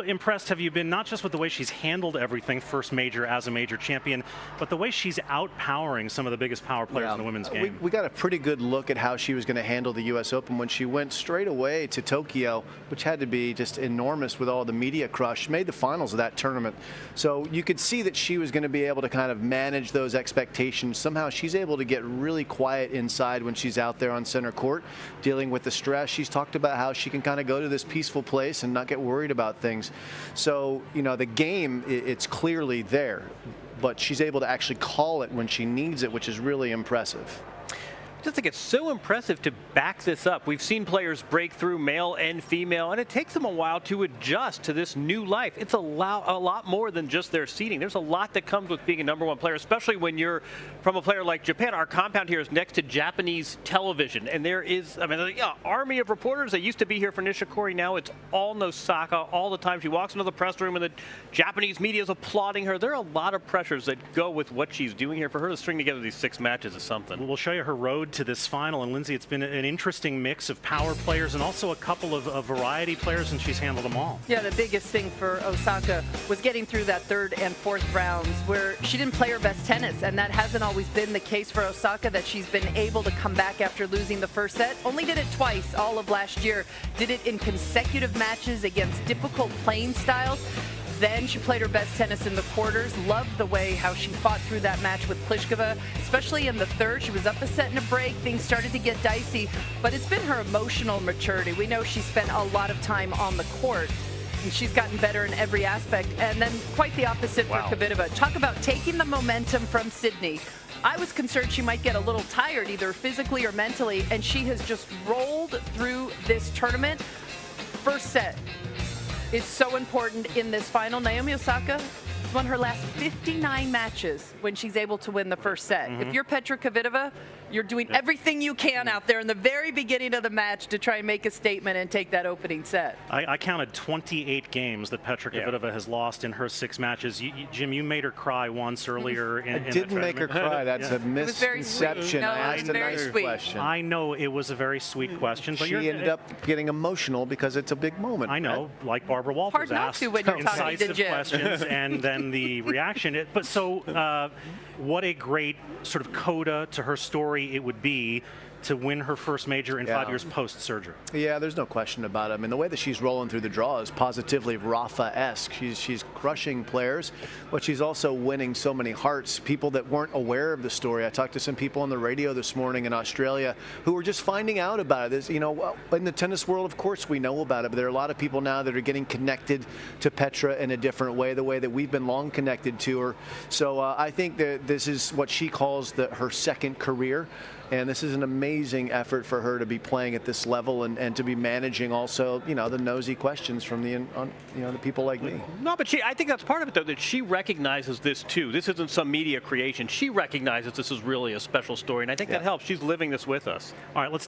impressed have you been, not just with the way she's handled everything, first major as a major champion, but the way she's outpowering some of the biggest power players in the women's game? We got a pretty good look at how she was going to handle the U.S. Open when she went straight away to Tokyo, which had to be just enormous with all the media crush. She made the finals of that tournament. So you could see that she was going to be able to kind of manage those expectations. Somehow she's able to get really quiet inside when she's out there on center court, dealing with the stress. She's talked about how she can kind of go to this peaceful place and not get worried about things. So, you know, the game, it's clearly there, but she's able to actually call it when she needs it, which is really impressive. I just think it's so impressive to back this up. We've seen players break through, male and female, and it takes them a while to adjust to this new life. It's a lot more than just their seeding. There's a lot that comes with being a #1 player, especially when you're from a player like Japan. Our compound here is next to Japanese television, and there is, I mean, an army of reporters that used to be here for Nishikori. Now it's all in Osaka all the time. She walks into the press room and the Japanese media is applauding her. There are a lot of pressures that go with what she's doing here. For her to string together these 6 matches is something. We'll show you her road to this final, and Lindsay, it's been an interesting mix of power players and also a couple of variety players, and she's handled them all. Yeah, the biggest thing for Osaka was getting through that 3rd and 4th rounds where she didn't play her best tennis, and that hasn't always been the case for Osaka, that she's been able to come back after losing the first set. Only did it twice all of last year. Did it in consecutive matches against difficult playing styles. Then she played her best tennis in the quarters. Loved the way how she fought through that match with Pliskova, especially in the 3rd. She was up a set and a break. Things started to get dicey, but it's been her emotional maturity. We know she spent a lot of time on the court, and she's gotten better in every aspect. And then quite the opposite for Kvitova. Talk about taking the momentum from Sydney. I was concerned she might get a little tired, either physically or mentally, and she has just rolled through this tournament. First set is so important in this final. Naomi Osaka won her last 59 matches when she's able to win the first set. If you're Petra Kvitova, you're doing everything you can out there in the very beginning of the match to try and make a statement and take that opening set. I counted 28 games that Petra Kvitova has lost in her 6 matches. Jim, you made her cry once earlier in I didn't make her cry. That's a misconception. I asked a nice question. I know it was a very sweet question, but she ended up getting emotional because it's a big moment. I know, like Barbara Walters asked when you're incisive questions, and then the reaction. But so, what a great sort of coda to her story it would be to win her first major in 5 years post-surgery. Yeah, there's no question about it. I mean, the way that she's rolling through the draw is positively Rafa-esque. She's crushing players, but she's also winning so many hearts. People that weren't aware of the story. I talked to some people on the radio this morning in Australia who were just finding out about it. There's, you know, in the tennis world, of course, we know about it, but there are a lot of people now that are getting connected to Petra in a different way, the way that we've been long connected to her. So I think that this is what she calls her second career. And this is an amazing effort for her to be playing at this level and to be managing also, you know, the nosy questions from the people like me. No, but I think that's part of it, though, that she recognizes this, too. This isn't some media creation. She recognizes this is really a special story, and I think that helps. She's living this with us. All right, let's